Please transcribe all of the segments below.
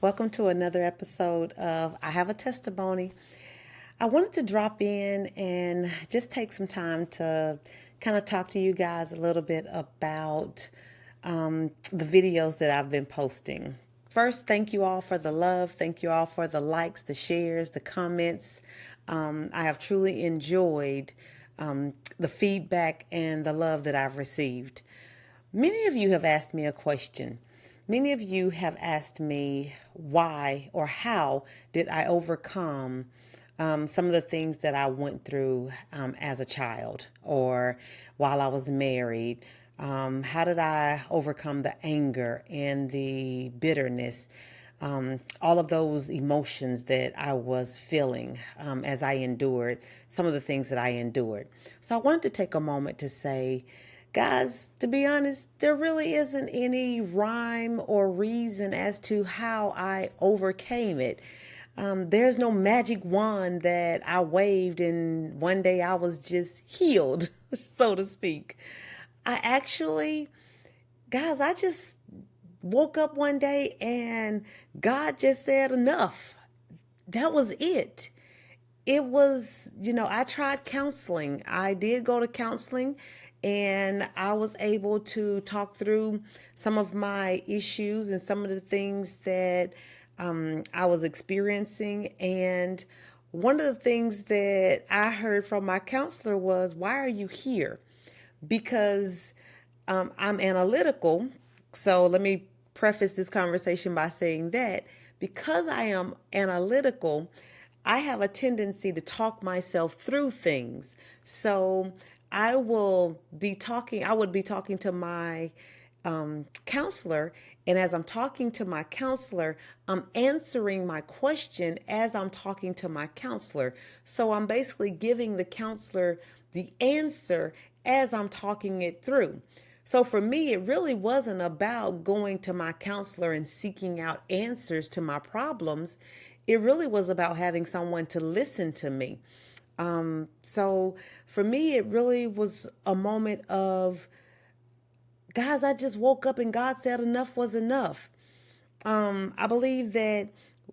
Welcome to another episode of I Have a Testimony. I wanted to drop in and just take some time to kind of talk to you guys a little bit about the videos that I've been posting. First, thank you all for the love. Thank you all for the likes, the shares, the comments. I have truly enjoyed the feedback and the love that I've received. Many of you have asked me a question. Many of you have asked me why or how did I overcome some of the things that I went through as a child or while I was married. How did I overcome the anger and the bitterness? All of those emotions that I was feeling as I endured some of the things that I endured. So I wanted to take a moment to say, guys, to be honest, there really isn't any rhyme or reason as to how I overcame it. There's no magic wand that I waved and one day I was just healed, so to speak. I actually, guys, I just woke up one day and God just said enough. That was it. It was, I tried counseling. I did go to counseling and I was able to talk through some of my issues and some of the things that I was experiencing. And one of the things that I heard from my counselor was, "Why are you here?" Because I'm analytical. So let me preface this conversation by saying that because I am analytical, I have a tendency to talk myself through things. So I would be talking to my counselor. And as I'm talking to my counselor, I'm answering my question as I'm talking to my counselor. So I'm basically giving the counselor the answer as I'm talking it through. So for me, it really wasn't about going to my counselor and seeking out answers to my problems. It really was about having someone to listen to me. So for me, it really was a moment of, guys, I just woke up and God said enough was enough. I believe that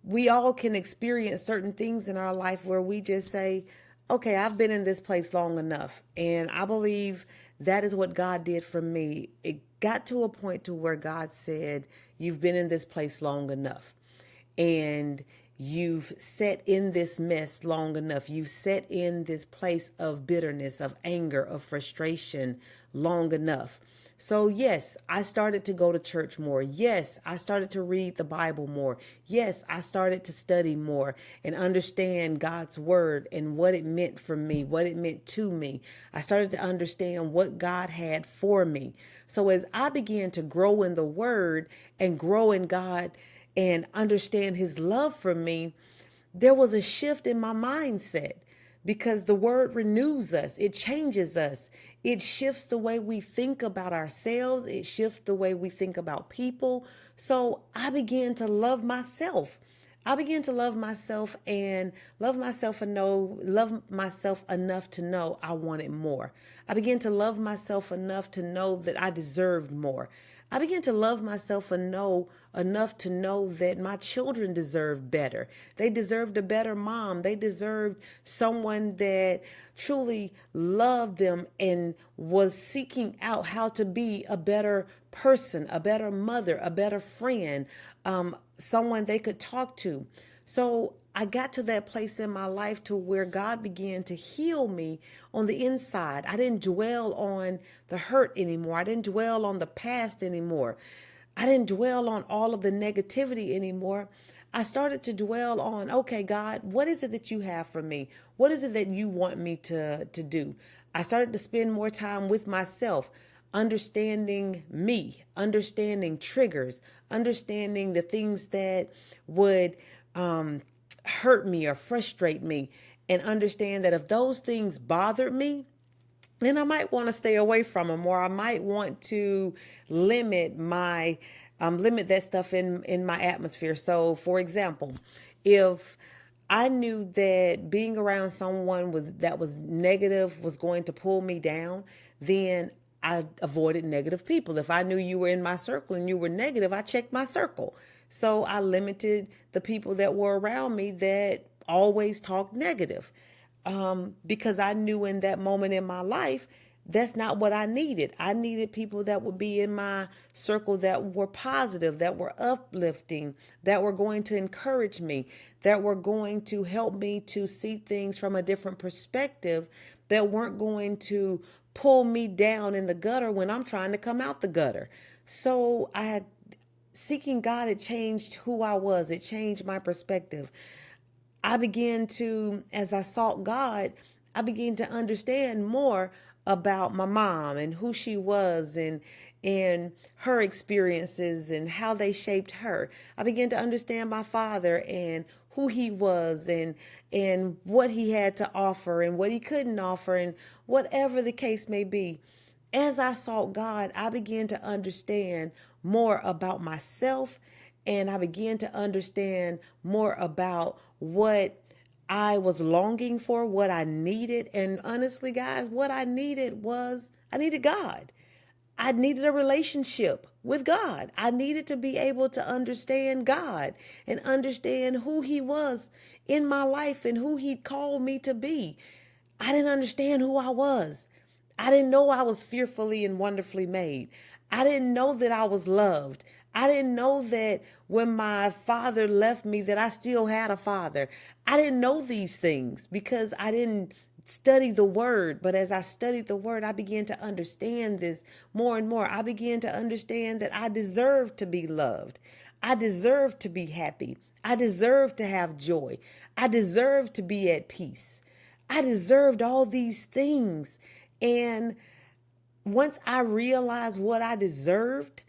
we all can experience certain things in our life where we just say, okay, I've been in this place long enough. And I believe that is what God did for me. It got to a point to where God said, you've been in this place long enough. And you've sat in this mess long enough. You've sat in this place of bitterness, of anger, of frustration long enough. So, yes, I started to go to church more. Yes, I started to read the Bible more. Yes, I started to study more and understand God's word and what it meant for me, what it meant to me. I started to understand what God had for me. So, as I began to grow in the word and grow in God and understand his love for me, there was a shift in my mindset because the word renews us. It changes us. It shifts the way we think about ourselves. It shifts the way we think about people. So I began to love myself. I began to love myself and love myself enough to know I wanted more. I began to love myself enough to know that I deserved more. I began to love myself enough to know that my children deserved better. They deserved a better mom. They deserved someone that truly loved them and was seeking out how to be a better person, a better mother, a better friend, someone they could talk to. So I got to that place in my life to where God began to heal me on the inside. I didn't dwell on the hurt anymore. I didn't dwell on the past anymore. I didn't dwell on all of the negativity anymore. I started to dwell on, okay, God, what is it that you have for me? What is it that you want me to do? I started to spend more time with myself, understanding me, understanding triggers, understanding the things that would hurt me or frustrate me, and understand that if those things bothered me, then I might want to stay away from them, or I might want to limit my limit that stuff in my atmosphere. So, for example, if I knew that being around someone was negative was going to pull me down, then I avoided negative people. If I knew you were in my circle and you were negative, I checked my circle. So I limited the people that were around me that always talked negative, because I knew in that moment in my life, that's not what I needed. I needed people that would be in my circle that were positive, that were uplifting, that were going to encourage me, that were going to help me to see things from a different perspective, that weren't going to pull me down in the gutter when I'm trying to come out the gutter. So I had seeking God, it changed who I was. It changed my perspective. I began to, as I sought God, I began to understand more about my mom and who she was, and her experiences and how they shaped her. I began to understand my father and who he was, and what he had to offer and what he couldn't offer, and whatever the case may be. As I sought God, I began to understand more about myself, and I began to understand more about what I was longing for, what I needed. And honestly, guys, what I needed was I needed God. I needed a relationship with God. I needed to be able to understand God and understand who He was in my life and who He called me to be. I didn't understand who I was. I didn't know I was fearfully and wonderfully made. I didn't know that I was loved. I didn't know that when my father left me that I still had a father. I didn't know these things because I didn't study the word. But as I studied the word, I began to understand this more and more. I began to understand that I deserve to be loved. I deserve to be happy. I deserve to have joy. I deserve to be at peace. I deserved all these things. And once I realized what I deserved,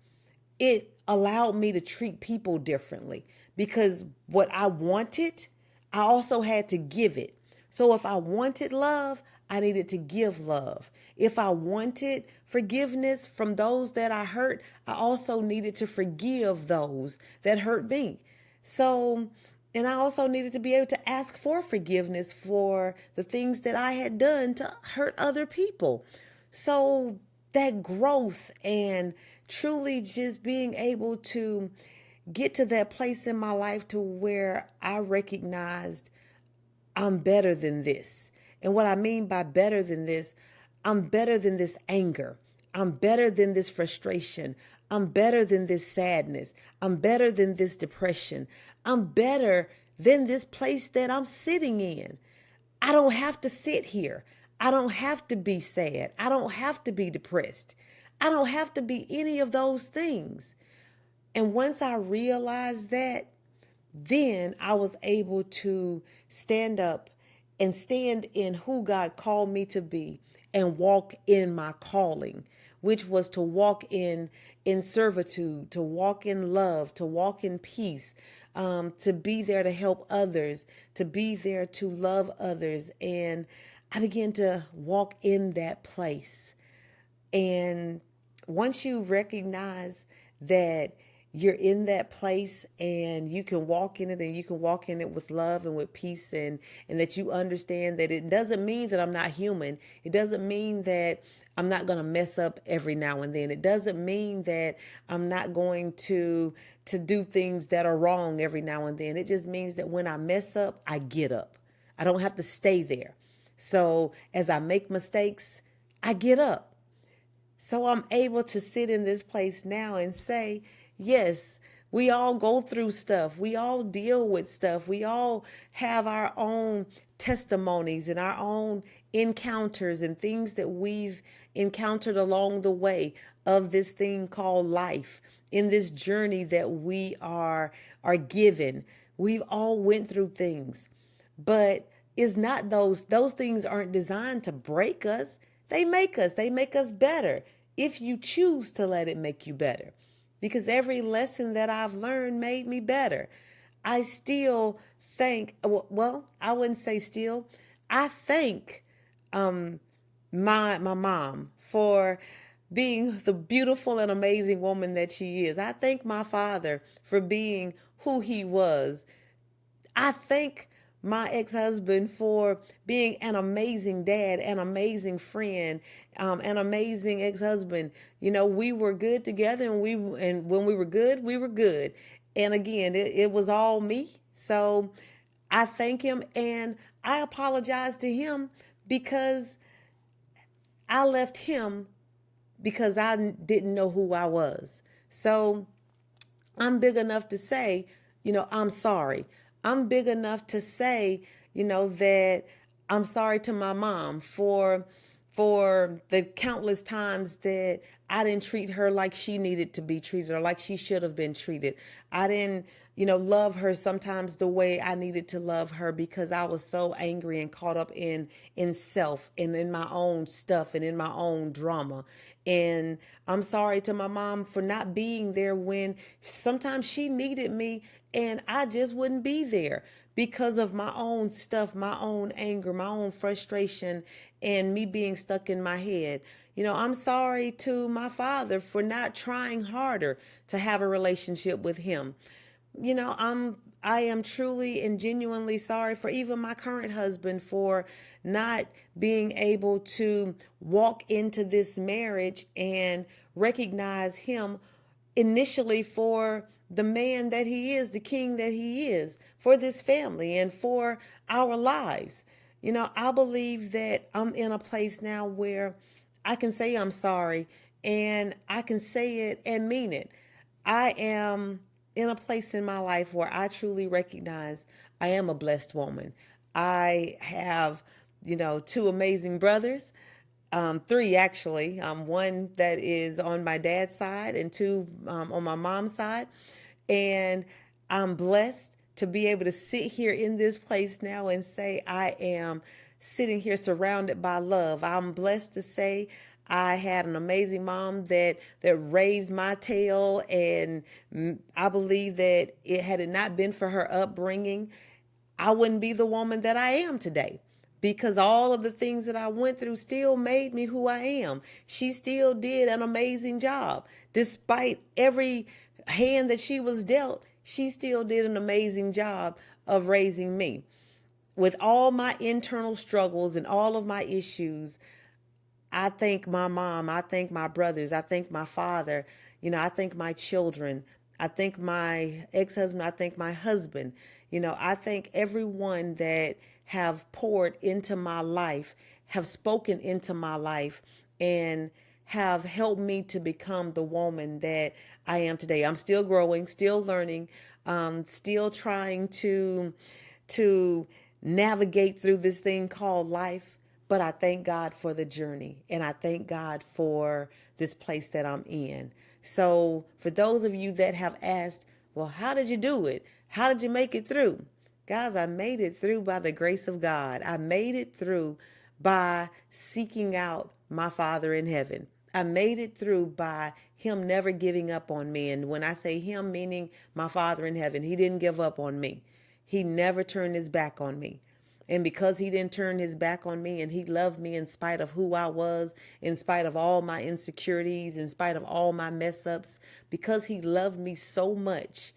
it allowed me to treat people differently, because what I wanted, I also had to give it. So if I wanted love, I needed to give love. If I wanted forgiveness from those that I hurt, I also needed to forgive those that hurt me. So, and I also needed to be able to ask for forgiveness for the things that I had done to hurt other people. So that growth and truly just being able to get to that place in my life to where I recognized I'm better than this. And what I mean by better than this, I'm better than this anger. I'm better than this frustration. I'm better than this sadness. I'm better than this depression. I'm better than this place that I'm sitting in. I don't have to sit here. I don't have to be sad. I don't have to be depressed. I don't have to be any of those things. And once I realized that, then I was able to stand up and stand in who God called me to be and walk in my calling, which was to walk in servitude, to walk in love, to walk in peace, to be there to help others, to be there to love others. And I began to walk in that place. And once you recognize that you're in that place and you can walk in it, and you can walk in it with love and with peace, and that you understand that it doesn't mean that I'm not human. It doesn't mean that I'm not going to mess up every now and then. It doesn't mean that I'm not going to do things that are wrong every now and then. It just means that when I mess up, I get up. I don't have to stay there. So as I make mistakes, I get up. So I'm able to sit in this place now and say, yes, we all go through stuff. We all deal with stuff. We all have our own testimonies and our own encounters and things that we've encountered along the way of this thing called life, in this journey that we are given. We've all went through things. But it's not those things aren't designed to break us. They make us better if you choose to let it make you better. Because every lesson that I've learned made me better. I still thank, well, I wouldn't say still. I thank my mom for being the beautiful and amazing woman that she is. I thank my father for being who he was. I thank my ex-husband for being an amazing dad, an amazing friend, an amazing ex-husband. We were good together, and when we were good, we were good. And again, it was all me. So I thank him, and I apologize to him because I left him because I didn't know who I was. So I'm big enough to say, I'm sorry. I'm big enough to say, that I'm sorry to my mom for the countless times that I didn't treat her like she needed to be treated or like she should have been treated. I didn't, love her sometimes the way I needed to love her because I was so angry and caught up in self and in my own stuff and in my own drama. And I'm sorry to my mom for not being there when sometimes she needed me and I just wouldn't be there because of my own stuff, my own anger, my own frustration, and me being stuck in my head. I'm sorry to my father for not trying harder to have a relationship with him. I am truly and genuinely sorry for even my current husband for not being able to walk into this marriage and recognize him initially for the man that he is, the king that he is, for this family and for our lives. I believe that I'm in a place now where I can say I'm sorry and I can say it and mean it. I am in a place in my life where I truly recognize I am a blessed woman. I have, two amazing brothers, three actually. One that is on my dad's side and two on my mom's side. And I'm blessed to be able to sit here in this place now and say I am sitting here surrounded by love. I'm blessed to say I had an amazing mom that raised my tail, and I believe that had it not been for her upbringing, I wouldn't be the woman that I am today because all of the things that I went through still made me who I am. She still did an amazing job. Despite every hand that she was dealt, she still did an amazing job of raising me. With all my internal struggles and all of my issues, I thank my mom. I thank my brothers. I thank my father. I thank my children. I thank my ex-husband. I thank my husband. I thank everyone that have poured into my life, have spoken into my life, and have helped me to become the woman that I am today. I'm still growing, still learning, still trying to navigate through this thing called life. But I thank God for the journey and I thank God for this place that I'm in. So, for those of you that have asked, well, how did you do it? How did you make it through? Guys, I made it through by the grace of God. I made it through by seeking out my Father in heaven. I made it through by Him never giving up on me. And when I say Him, meaning my Father in heaven, He didn't give up on me. He never turned His back on me. And because He didn't turn His back on me and He loved me in spite of who I was, in spite of all my insecurities, in spite of all my mess ups, because He loved me so much,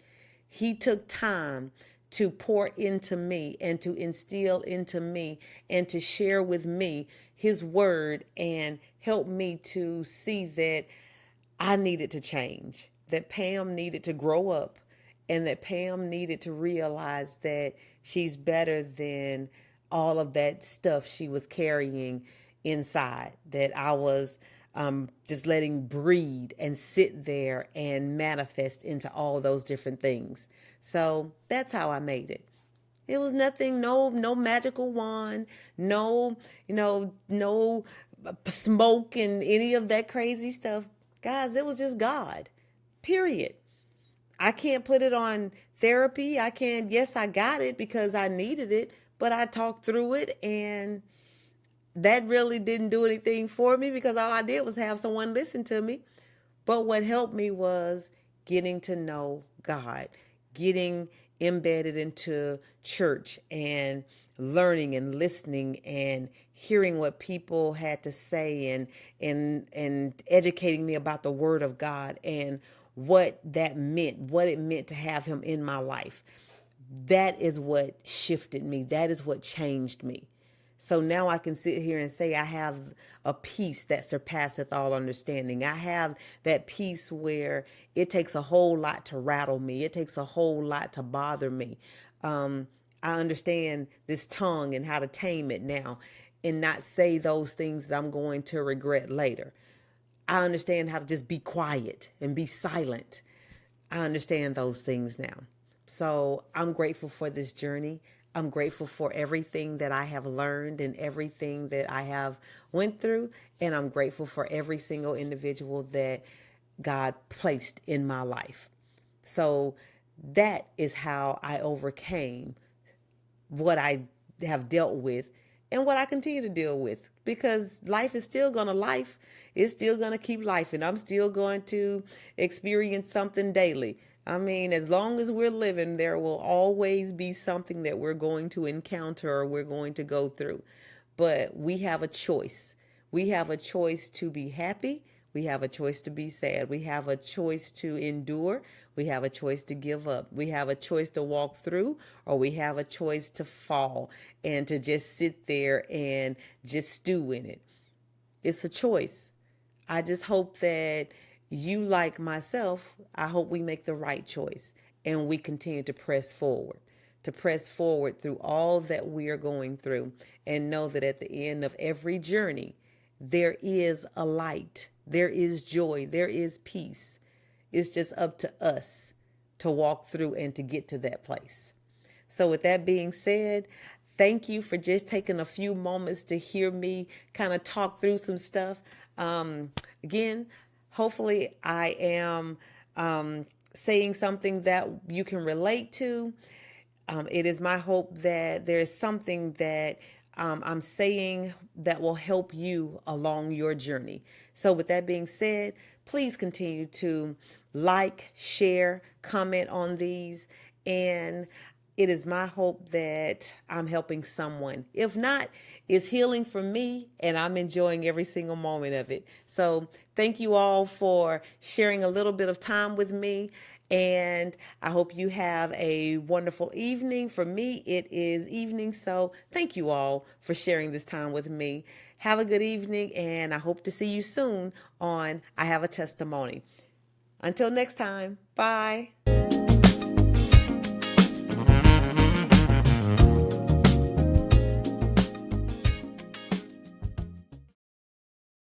He took time to pour into me and to instill into me and to share with me His word and help me to see that I needed to change, that Pam needed to grow up, and that Pam needed to realize that she's better than all of that stuff she was carrying inside, that I was just letting breed and sit there and manifest into all those different things. So that's how I made it. It was nothing, no magical wand, no smoke and any of that crazy stuff. Guys, it was just God. Period. I can't put it on therapy. I can't, yes, I got it because I needed it, but I talked through it and that really didn't do anything for me because all I did was have someone listen to me. But what helped me was getting to know God, getting embedded into church and learning and listening and hearing what people had to say and educating me about the word of God and what that meant, what it meant to have him in my life. That is what shifted me. That is what changed me. So now I can sit here and say I have a peace that surpasseth all understanding. I have that peace where it takes a whole lot to rattle me. It takes a whole lot to bother me. Um, I understand this tongue and how to tame it now and not say those things that I'm going to regret later. I understand how to just be quiet and be silent. I understand those things now. So I'm grateful for this journey. I'm grateful for everything that I have learned and everything that I have went through. And I'm grateful for every single individual that God placed in my life. So that is how I overcame what I have dealt with and what I continue to deal with, because life is still going to life. It's still going to keep life, and I'm still going to experience something daily. I mean, as long as we're living, there will always be something that we're going to encounter or we're going to go through. But we have a choice. We have a choice to be happy. We have a choice to be sad. We have a choice to endure. We have a choice to give up. We have a choice to walk through, or we have a choice to fall and to just sit there and just stew in it. It's a choice. I just hope that you, like myself, I hope we make the right choice and we continue to press forward through all that we are going through, and know that at the end of every journey, there is a light, there is joy, there is peace. It's just up to us to walk through and to get to that place. So, with that being said, thank you for just taking a few moments to hear me kind of talk through some stuff. Again, hopefully, I am saying something that you can relate to. It is my hope that there is something that I'm saying that will help you along your journey. So, with that being said, please continue to like, share, comment on these. And it is my hope that I'm helping someone. If not, it's healing for me, and I'm enjoying every single moment of it. So, thank you all for sharing a little bit of time with me. And I hope you have a wonderful evening. For me, it is evening. So thank you all for sharing this time with me. Have a good evening, and I hope to see you soon on I Have a Testimony. Until next time, bye.